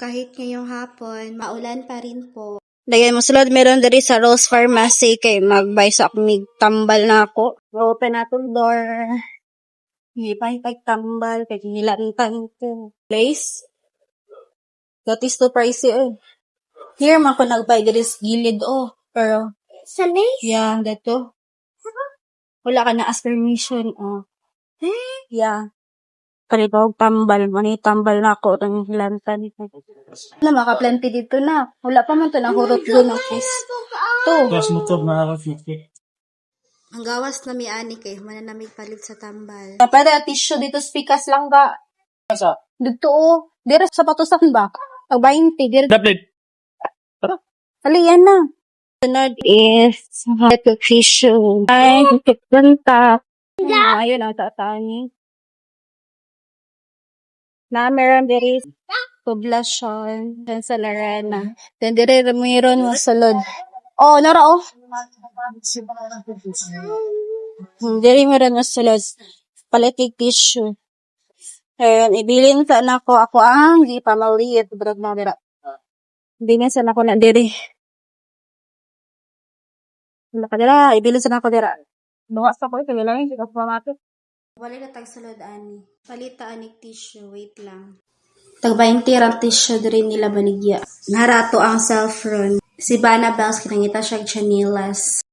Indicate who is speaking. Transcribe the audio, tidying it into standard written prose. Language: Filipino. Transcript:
Speaker 1: Kahit ngayong hapon, maulan pa rin po.
Speaker 2: Dagay mo sulod meron diri sa Rose Pharmacy kay magbay sa akong tambal na ako. Open na tong door. Hipay tambal kay nilantan ko. Place. That is too pricey eh. Here man ko nagbay diri sa gilid pero
Speaker 1: Sa Lace?
Speaker 2: yeah, dato. Wala ka na ask permission Yeah. Palibog tambal, mani tambal na ako ng lantan. Wala makaplanti dito na. Wala pa man to nahurot doon ng kiss. To.
Speaker 3: Tapos motor na ako 50.
Speaker 1: Ang gawas na mi ani kay mananamig palit sa tambal.
Speaker 2: Pwede tissue dito spikas lang ga.
Speaker 3: Asa?
Speaker 2: Dito dire sa patusan ba? Pag 20 dire.
Speaker 3: Dapat.
Speaker 2: Aliyan na. Sunod is ito tissue. Ay, ganda. Ayun ang tatani. Na meron diri poblasyon dan sa Larena. Then dire meron mo sulod. Nara Diri meron mo sulod. Palitig tissue. Ayun, ibilin sa nako ako ang di pa maliit brad na dira. Ibilin sa nako na diri. Wala ka dira, ibilin sa nako dira. Bawas ako kay lang hindi ka pamato.
Speaker 1: Wala na tag sulod ani. Palita anik tissue, wait lang. Tag 20 ra tissue diri nila banigya. Narato ang Saffron. Si Bana Bells kinangita siya chanilas.